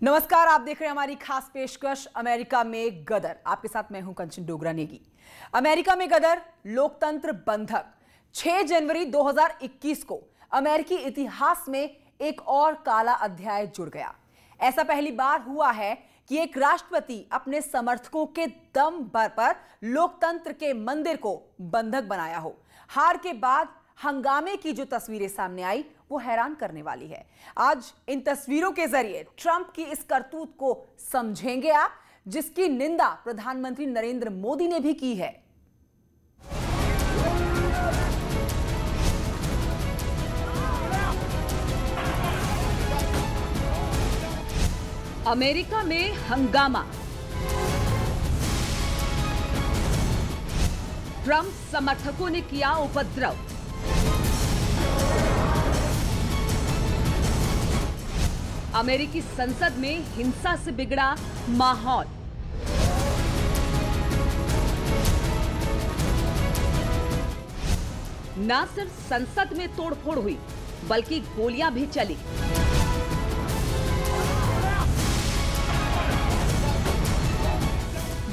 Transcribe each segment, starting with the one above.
नमस्कार, आप देख रहे हैं हमारी खास पेशकश अमेरिका में गदर। आपके साथ मैं हूं कंचन डोगरा नेगी। अमेरिका में गदर, लोकतंत्र बंधक। 6 जनवरी 2021 को अमेरिकी इतिहास में एक और काला अध्याय जुड़ गया। ऐसा पहली बार हुआ है कि एक राष्ट्रपति अपने समर्थकों के दम पर लोकतंत्र के मंदिर को बंधक बनाया हो। हार के बाद हंगामे की जो तस्वीरें सामने आई वो हैरान करने वाली है। आज इन तस्वीरों के जरिए ट्रंप की इस करतूत को समझेंगे आप, जिसकी निंदा प्रधानमंत्री नरेंद्र मोदी ने भी की है। अमेरिका में हंगामा। ट्रंप समर्थकों ने किया उपद्रव। अमेरिकी संसद में हिंसा से बिगड़ा माहौल। न सिर्फ संसद में तोड़फोड़ हुई बल्कि गोलियां भी चली।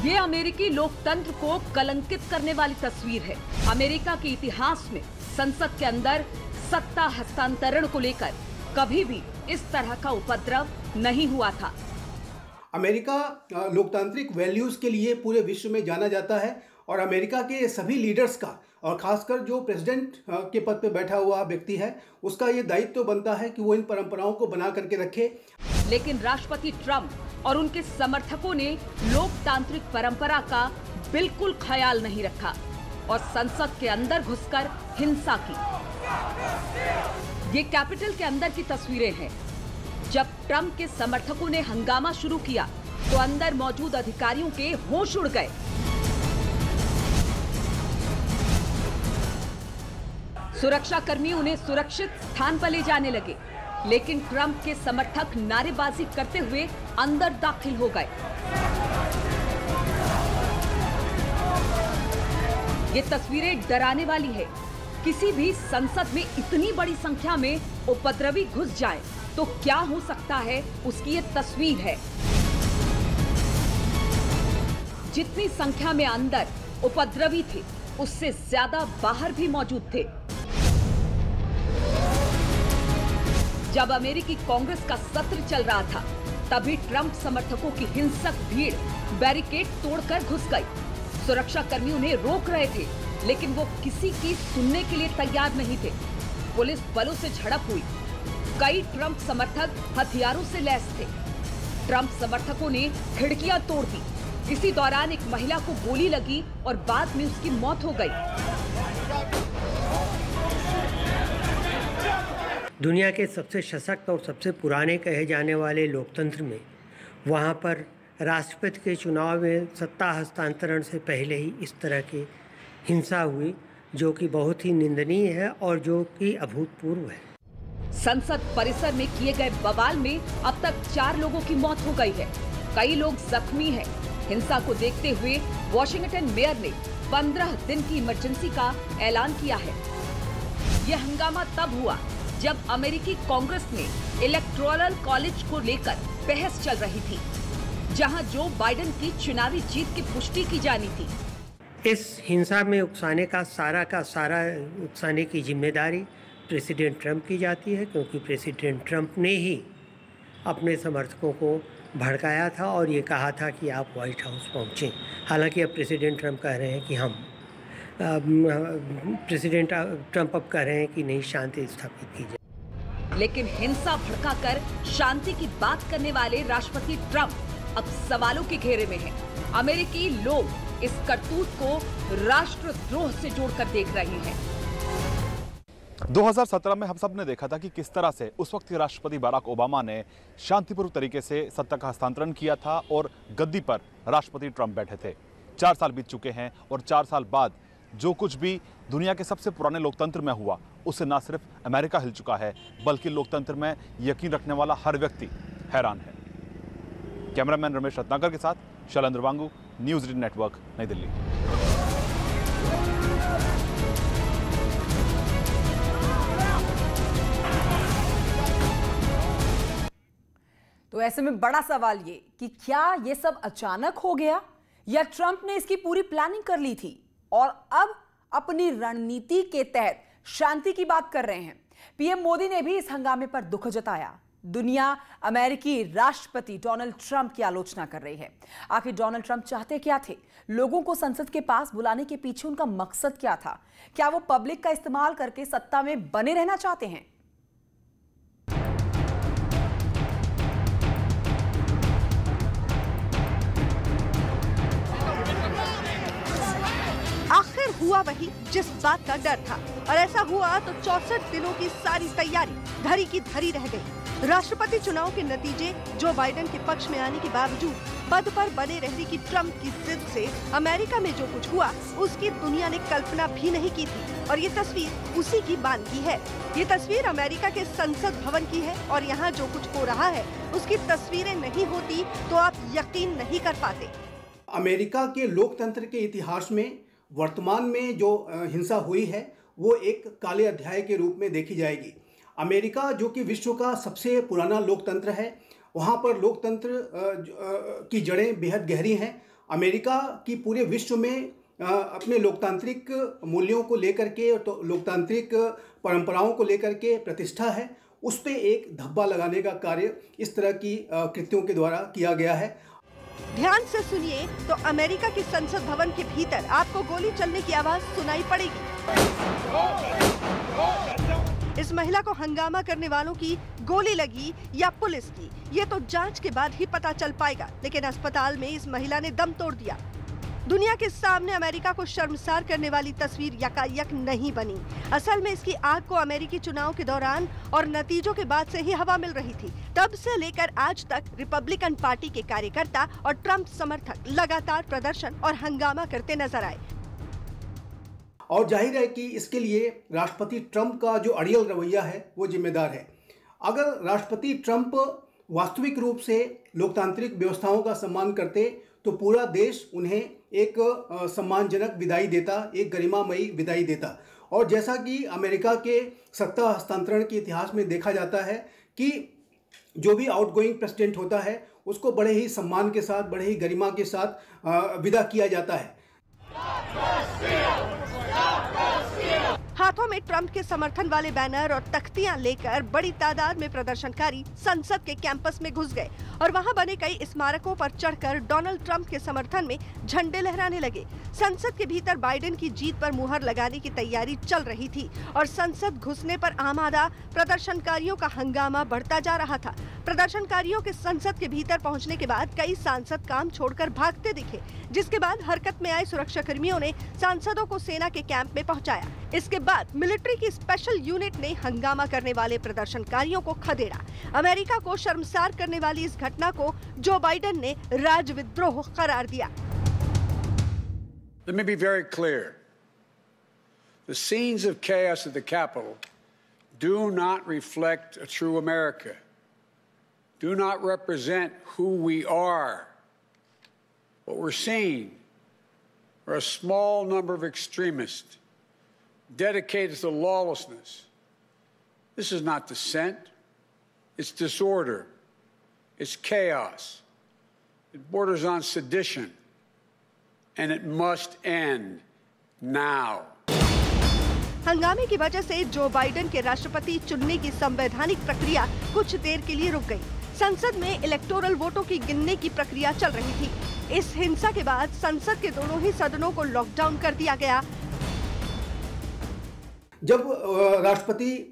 ये अमेरिकी लोकतंत्र को कलंकित करने वाली तस्वीर है। अमेरिका के इतिहास में संसद के अंदर सत्ता हस्तांतरण को लेकर कभी भी इस तरह का उपद्रव नहीं हुआ था। अमेरिका लोकतांत्रिक वैल्यूज के लिए पूरे विश्व में जाना जाता है और अमेरिका के सभी लीडर्स का और खासकर जो प्रेसिडेंट के पद पे बैठा हुआ व्यक्ति है उसका ये दायित्व तो बनता है कि वो इन परंपराओं को बना करके रखे। लेकिन राष्ट्रपति ट्रंप और उनके समर्थकों ने लोकतांत्रिक परंपरा का बिल्कुल ख्याल नहीं रखा और संसद के अंदर घुसकर हिंसा की। ये कैपिटल के अंदर की तस्वीरें हैं। जब ट्रंप के समर्थकों ने हंगामा शुरू किया तो अंदर मौजूद अधिकारियों के होश उड़ गए। सुरक्षाकर्मी उन्हें सुरक्षित स्थान पर ले जाने लगे, लेकिन ट्रंप के समर्थक नारेबाजी करते हुए अंदर दाखिल हो गए। ये तस्वीरें डराने वाली है। किसी भी संसद में इतनी बड़ी संख्या में उपद्रवी घुस जाए तो क्या हो सकता है, उसकी ये तस्वीर है। जितनी संख्या में अंदर उपद्रवी थे उससे ज्यादा बाहर भी मौजूद थे। जब अमेरिकी कांग्रेस का सत्र चल रहा था तभी ट्रंप समर्थकों की हिंसक भीड़ बैरिकेड तोड़कर घुस गई। सुरक्षाकर्मी उन्हें रोक रहे थे, लेकिन वो किसी की सुनने के लिए तैयार नहीं थे। पुलिस बलों से झड़प हुई। कई ट्रंप समर्थक हथियारों से लैस थे। ट्रंप समर्थकों ने खिड़कियां तोड़ दी। इसी दौरान एक महिला को गोली लगी और बाद में उसकी मौत हो गई। दुनिया के सबसे सशक्त और सबसे पुराने कहे जाने वाले लोकतंत्र में वहाँ पर राष्ट्रपति के चुनाव में सत्ता हस्तांतरण से पहले ही इस तरह की हिंसा हुई, जो कि बहुत ही निंदनीय है और जो कि अभूतपूर्व है। संसद परिसर में किए गए बवाल में अब तक 4 लोगों की मौत हो गई है। कई लोग जख्मी हैं। हिंसा को देखते हुए वॉशिंगटन मेयर ने 15 दिन की इमरजेंसी का ऐलान किया है। यह हंगामा तब हुआ जब अमेरिकी कांग्रेस में इलेक्टोरल कॉलेज को लेकर बहस चल रही थी, जहां जो बाइडेन की चुनावी जीत की पुष्टि की जानी थी। इस हिंसा में उकसाने का सारा उकसाने की जिम्मेदारी प्रेसिडेंट ट्रंप की जाती है, क्योंकि प्रेसिडेंट ट्रंप ने ही अपने समर्थकों को भड़काया था और ये कहा था कि आप व्हाइट हाउस पहुँचें। हालांकि अब प्रेसिडेंट ट्रंप कह रहे हैं कि प्रेसिडेंट ट्रंप अब कह रहे हैं कि नहीं, शांति स्थापित की जाए। लेकिन हिंसा भड़काकर शांति की बात करने वाले राष्ट्रपति ट्रंप अब सवालों के घेरे में हैं। अमेरिकी लोग इस करतूत को राष्ट्रद्रोह से जोड़कर देख रहे हैं। 2017 में हम सब ने देखा था कि किस तरह से उस वक्त के राष्ट्रपति बराक ओबामा ने शांतिपूर्ण तरीके से सत्ता का हस्तांतरण किया था और गद्दी पर राष्ट्रपति ट्रंप बैठे थे। 4 साल बीत चुके हैं और 4 साल बाद जो कुछ भी दुनिया के सबसे पुराने लोकतंत्र में हुआ उससे न सिर्फ अमेरिका हिल चुका है बल्कि लोकतंत्र में यकीन रखने वाला हर व्यक्ति हैरान है। कैमरामैन रमेश रत्नाकर के साथ शैलेंद्र वांगू, न्यूज़ 18 नेटवर्क, नई दिल्ली। तो तो ऐसे में बड़ा सवाल ये कि क्या ये सब अचानक हो गया या ट्रंप ने इसकी पूरी प्लानिंग कर ली थी और अब अपनी रणनीति के तहत शांति की बात कर रहे हैं। पीएम मोदी ने भी इस हंगामे पर दुख जताया। दुनिया अमेरिकी राष्ट्रपति डोनाल्ड ट्रंप की आलोचना कर रही है। आखिर डोनाल्ड ट्रंप चाहते क्या थे? लोगों को संसद के पास बुलाने के पीछे उनका मकसद क्या था? क्या वो पब्लिक का इस्तेमाल करके सत्ता में बने रहना चाहते हैं? आखिर हुआ वही जिस बात का डर था, और ऐसा हुआ तो 64 दिनों की सारी तैयारी धरी की धरी रह गई। राष्ट्रपति चुनाव के नतीजे जो बाइडेन के पक्ष में आने के बावजूद पद पर बने रहने की ट्रंप की जिद से अमेरिका में जो कुछ हुआ उसकी दुनिया ने कल्पना भी नहीं की थी। और ये तस्वीर उसी की बानगी है। ये तस्वीर अमेरिका के संसद भवन की है और यहाँ जो कुछ हो रहा है उसकी तस्वीरें नहीं होती तो आप यकीन नहीं कर पाते। अमेरिका के लोकतंत्र के इतिहास में वर्तमान में जो हिंसा हुई है वो एक काले अध्याय के रूप में देखी जाएगी। अमेरिका जो कि विश्व का सबसे पुराना लोकतंत्र है, वहाँ पर लोकतंत्र की जड़ें बेहद गहरी हैं। अमेरिका की पूरे विश्व में अपने लोकतांत्रिक मूल्यों को लेकर के तो लोकतांत्रिक परंपराओं को लेकर के प्रतिष्ठा है। उस पर एक धब्बा लगाने का कार्य इस तरह की कृत्यों के द्वारा किया गया है। ध्यान से सुनिए तो अमेरिका के संसद भवन के भीतर आपको गोली चलने की आवाज सुनाई पड़ेगी। इस महिला को हंगामा करने वालों की गोली लगी या पुलिस की, ये तो जांच के बाद ही पता चल पाएगा। लेकिन अस्पताल में इस महिला ने दम तोड़ दिया। दुनिया के सामने अमेरिका को शर्मसार करने वाली तस्वीर यकायक नहीं बनी। असल में इसकी आग को अमेरिकी चुनाव के दौरान और नतीजों के बाद से ही हवा मिल रही थी। तब से लेकर आज तक रिपब्लिकन पार्टी के कार्यकर्ता और ट्रंप समर्थक लगातार प्रदर्शन और हंगामा करते नजर आए। और जाहिर है कि इसके लिए राष्ट्रपति ट्रंप का जो अड़ियल रवैया है वो जिम्मेदार है। अगर राष्ट्रपति ट्रंप वास्तविक रूप से लोकतांत्रिक व्यवस्थाओं का सम्मान करते तो पूरा देश उन्हें एक सम्मानजनक विदाई देता, एक गरिमामयी विदाई देता। और जैसा कि अमेरिका के सत्ता हस्तांतरण के इतिहास में देखा जाता है कि जो भी आउटगोइंग प्रेसिडेंट होता है उसको बड़े ही सम्मान के साथ, बड़े ही गरिमा के साथ विदा किया जाता है। हाथों में ट्रंप के समर्थन वाले बैनर और तख्तियां लेकर बड़ी तादाद में प्रदर्शनकारी संसद के कैंपस में घुस गए और वहां बने कई स्मारकों पर चढ़कर डोनाल्ड ट्रंप के समर्थन में झंडे लहराने लगे। संसद के भीतर बाइडेन की जीत पर मुहर लगाने की तैयारी चल रही थी और संसद घुसने पर आमादा प्रदर्शनकारियों का हंगामा बढ़ता जा रहा था। प्रदर्शनकारियों के संसद के भीतर पहुंचने के बाद कई सांसद काम छोड़कर भागते दिखे, जिसके बाद हरकत में आए सुरक्षा कर्मियों ने सांसदों को सेना के कैंप में पहुंचाया। इसके बाद मिलिट्री की स्पेशल यूनिट ने हंगामा करने वाले प्रदर्शनकारियों को खदेड़ा। अमेरिका को शर्मसार करने वाली इस घटना को जो बाइडेन ने राजविद्रोह करार दिया। Let me be very clear. The scenes of chaos at the Capitol do not reflect a true America, do not represent who we are. What we're seeing are a small number of extremists dedicated to lawlessness. This is not dissent. It's disorder. It's chaos. It borders on sedition. And it must end now. हंगामे की वजह से Joe Biden के राष्ट्रपति चुनने की संवैधानिक प्रक्रिया कुछ देर के लिए रुक गई। संसद में इलेक्टोरल वोटों की गिनने की प्रक्रिया चल रही थी। इस हिंसा के बाद संसद के दोनों ही सदनों को लॉकडाउन कर दिया गया। जब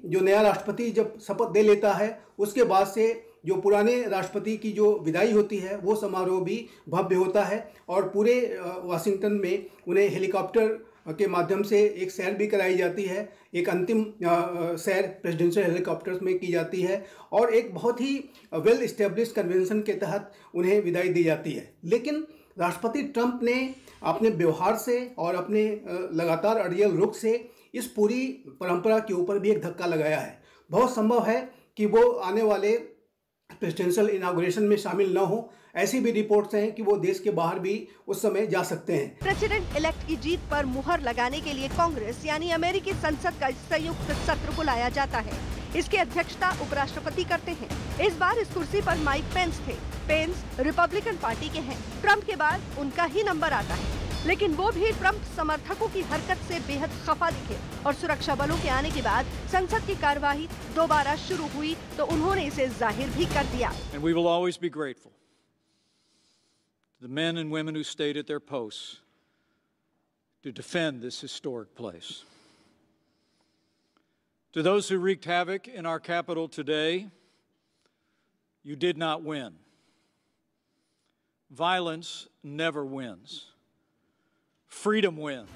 जो नया राष्ट्रपति जब शपथ दे लेता है उसके बाद से जो पुराने राष्ट्रपति की जो विदाई होती है वो समारोह भी भव्य होता है और पूरे वाशिंगटन में उन्हें हेलीकॉप्टर के माध्यम से एक सैर भी कराई जाती है। एक अंतिम सैर प्रेसिडेंशियल हेलीकॉप्टर्स में की जाती है और एक बहुत ही वेल इस्टेब्लिश्ड कन्वेंशन के तहत उन्हें विदाई दी जाती है। लेकिन राष्ट्रपति ट्रंप ने अपने व्यवहार से और अपने लगातार अड़ियल रुख से इस पूरी परंपरा के ऊपर भी एक धक्का लगाया है। बहुत संभव है कि वो आने वाले प्रेसिडेंशियल इनॉग्रेशन में शामिल न हो। ऐसी भी रिपोर्ट्स हैं कि वो देश के बाहर भी उस समय जा सकते हैं। प्रेसिडेंट इलेक्ट की जीत पर मुहर लगाने के लिए कांग्रेस यानी अमेरिकी संसद का संयुक्त सत्र बुलाया जाता है। इसकी अध्यक्षता उपराष्ट्रपति करते हैं। इस बार इस कुर्सी पर माइक पेंस थे। पेंस रिपब्लिकन पार्टी के हैं। ट्रंप के बाद उनका ही नंबर आता है, लेकिन वो भी ट्रंप समर्थकों की हरकत से बेहद खफा दिखे और सुरक्षा बलों के आने के बाद संसद की कार्यवाही दोबारा शुरू हुई तो उन्होंने इसे जाहिर भी कर दिया। And we will always be grateful to the men and women who stayed at their posts to defend this historic place. To those who wreaked havoc in our capital today, you did not win. Violence never wins. Freedom wins.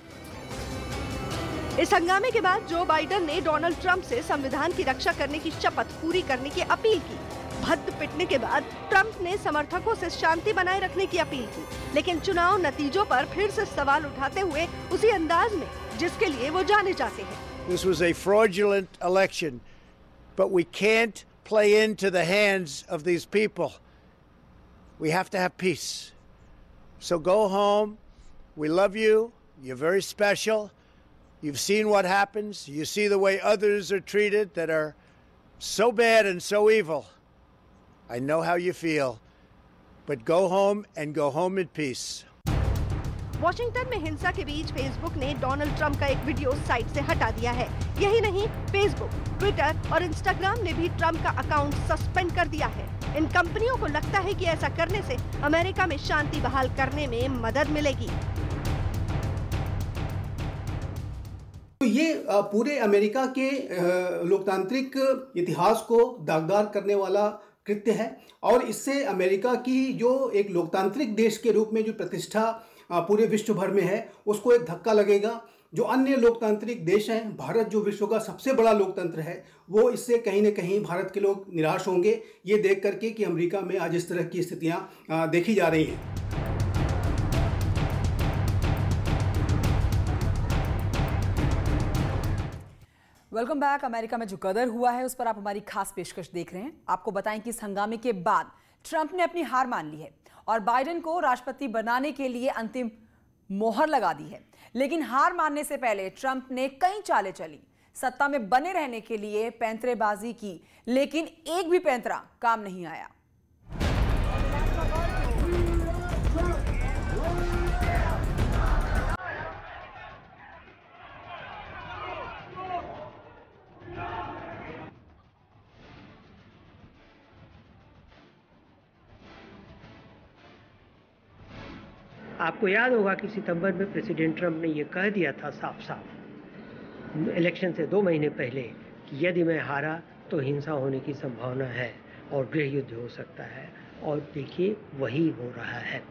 इस हंगामे के बाद Joe Biden ने Donald Trump से संविधान की रक्षा करने की शपथ पूरी करने की अपील की। भद्द पिटने के बाद ट्रंप ने समर्थकों से शांति बनाए रखने की अपील की, लेकिन चुनाव नतीजों पर फिर से सवाल उठाते हुए उसी अंदाज में जिसके लिए वो जाने जाते हैं। This was a fraudulent election, but we can't play into the hands of these people. We have to have peace. So go home. We love you. You're very special. You've seen what happens. You see the way others are treated that are so bad and so evil. I know how you feel. But go home and go home in peace. Washington में हिंसा के बीच Facebook ने Donald Trump का एक video site से हटा दिया है। यही नहीं, फेसबुक, ट्विटर और इंस्टाग्राम ने भी ट्रंप का अकाउंट सस्पेंड कर दिया है। इन कंपनियों को लगता है कि ऐसा करने से अमेरिका में शांति बहाल करने में मदद मिलेगी। तो ये पूरे अमेरिका के लोकतांत्रिक इतिहास को दागदार करने वाला कृत्य है और इससे अमेरिका की जो एक लोकतांत्रिक देश के रूप में जो प्रतिष्ठा पूरे विश्व भर में है उसको एक धक्का लगेगा। जो अन्य लोकतांत्रिक देश हैं, भारत जो विश्व का सबसे बड़ा लोकतंत्र है, वो इससे कहीं न कहीं भारत के लोग निराश होंगे ये देख करके कि अमेरिका में आज इस तरह की स्थितियां देखी जा रही हैं। Welcome back. अमेरिका में जो गदर हुआ है उस पर आप हमारी खास पेशकश देख रहे हैं। आपको बताएं कि इस हंगामे के बाद ट्रंप ने अपनी हार मान ली है और बाइडेन को राष्ट्रपति बनाने के लिए अंतिम मोहर लगा दी है। लेकिन हार मानने से पहले ट्रंप ने कई चालें चली, सत्ता में बने रहने के लिए पैंतरेबाजी की, लेकिन एक भी पैंतरा काम नहीं आया। आपको याद होगा कि सितंबर में प्रेसिडेंट ट्रंप ने यह कह दिया था साफ साफ इलेक्शन से 2 महीने पहले कि यदि मैं हारा तो हिंसा होने की संभावना है और गृह युद्ध हो सकता है, और देखिए वही हो रहा है।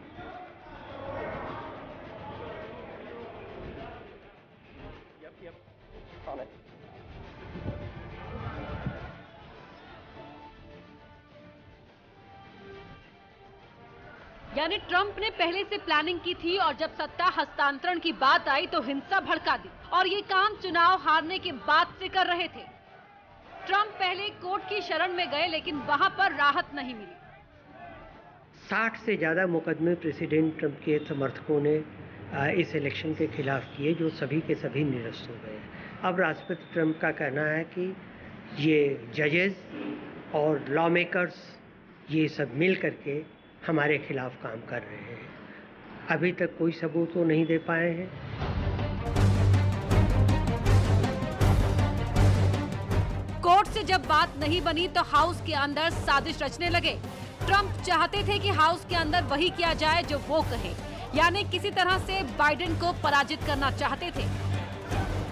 यानी ट्रंप ने पहले से प्लानिंग की थी और जब सत्ता हस्तांतरण की बात आई तो हिंसा भड़का दी, और ये काम चुनाव हारने के बाद से कर रहे थे। ट्रंप पहले कोर्ट की शरण में गए लेकिन वहां पर राहत नहीं मिली। 60 से ज़्यादा मुकदमे प्रेसिडेंट ट्रंप के समर्थकों ने इस इलेक्शन के खिलाफ किए, जो सभी के सभी निरस्त हो गए। अब राष्ट्रपति ट्रंप का कहना है कि ये जजेस और लॉ मेकर्स ये सब मिल करके हमारे खिलाफ काम कर रहे हैं। अभी तक कोई सबूत वो नहीं दे पाए हैं। कोर्ट से जब बात नहीं बनी तो हाउस के अंदर साजिश रचने लगे। ट्रंप चाहते थे कि हाउस के अंदर वही किया जाए जो वो कहे, यानी किसी तरह से बाइडेन को पराजित करना चाहते थे।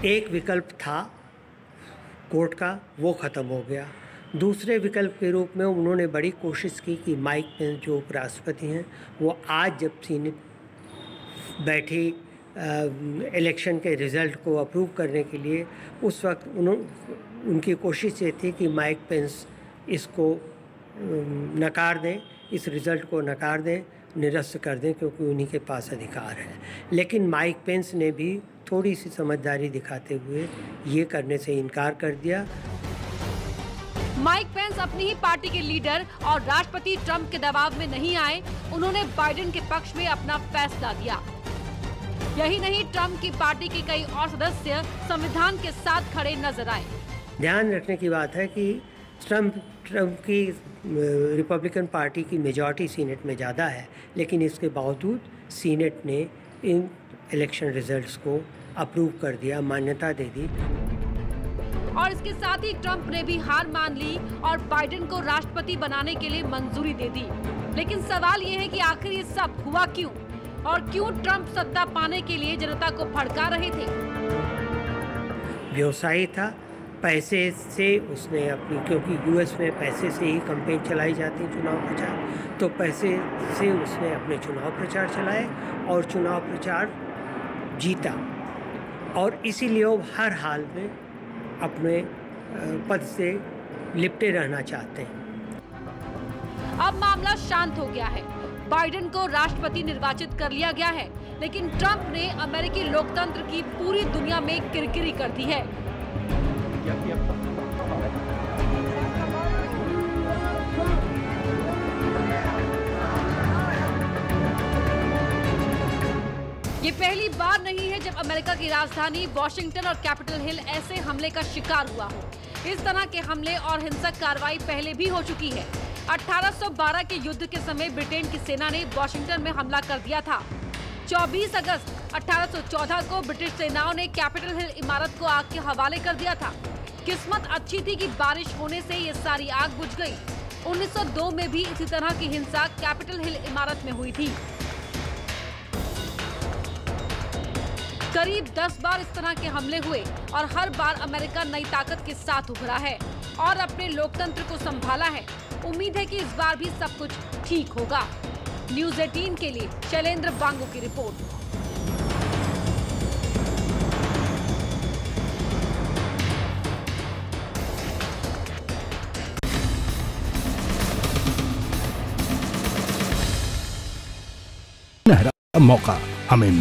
एक विकल्प था कोर्ट का, वो खत्म हो गया। दूसरे विकल्प के रूप में उन्होंने बड़ी कोशिश की कि माइक पेंस जो उपराष्ट्रपति हैं वो आज जब सीनेट बैठी इलेक्शन के रिज़ल्ट को अप्रूव करने के लिए, उस वक्त उनकी कोशिश ये थी कि माइक पेंस इसको नकार दें, इस रिज़ल्ट को नकार दें, निरस्त कर दें, क्योंकि उन्हीं के पास अधिकार है। लेकिन माइक पेंस ने भी थोड़ी सी समझदारी दिखाते हुए ये करने से इनकार कर दिया। माइक पेंस अपनी ही पार्टी के लीडर और राष्ट्रपति ट्रंप के दबाव में नहीं आए, उन्होंने बाइडेन के पक्ष में अपना फैसला दिया। यही नहीं, ट्रंप की पार्टी के कई और सदस्य संविधान के साथ खड़े नजर आए। ध्यान रखने की बात है कि ट्रंप की रिपब्लिकन पार्टी की मेजॉरिटी सीनेट में ज़्यादा है, लेकिन इसके बावजूद सीनेट ने इन इलेक्शन रिजल्ट्स को अप्रूव कर दिया, मान्यता दे दी। और इसके साथ ही ट्रंप ने भी हार मान ली और बाइडेन को राष्ट्रपति बनाने के लिए मंजूरी दे दी। लेकिन सवाल ये है कि आखिर ये सब हुआ क्यों, और क्यों ट्रंप सत्ता पाने के लिए जनता को भड़का रहे थे? व्यवसायी था, पैसे से उसने अपनी, क्योंकि यूएस में पैसे से ही कैंपेन चलाई जाती है, चुनाव प्रचार, तो पैसे से उसने अपने चुनाव प्रचार चलाए और चुनाव प्रचार जीता, और इसीलिए वो हर हाल में अपने पद से लिपटे रहना चाहते हैं। अब मामला शांत हो गया है, बाइडेन को राष्ट्रपति निर्वाचित कर लिया गया है, लेकिन ट्रंप ने अमेरिकी लोकतंत्र की पूरी दुनिया में किरकिरी कर दी है। ये पहली बार नहीं है जब अमेरिका की राजधानी वॉशिंगटन और कैपिटल हिल ऐसे हमले का शिकार हुआ हो। इस तरह के हमले और हिंसक कार्रवाई पहले भी हो चुकी है। 1812 के युद्ध के समय ब्रिटेन की सेना ने वॉशिंगटन में हमला कर दिया था। 24 अगस्त 1814 को ब्रिटिश सेनाओं ने कैपिटल हिल इमारत को आग के हवाले कर दिया था। किस्मत अच्छी थी कि बारिश होने से ये सारी आग बुझ गई। 1902 में भी इसी तरह की हिंसा कैपिटल हिल इमारत में हुई थी। करीब 10 बार इस तरह के हमले हुए और हर बार अमेरिका नई ताकत के साथ उभरा है और अपने लोकतंत्र को संभाला है। उम्मीद है कि इस बार भी सब कुछ ठीक होगा। न्यूज़ 18 के लिए शैलेंद्र बांगू की रिपोर्ट। मौका हमें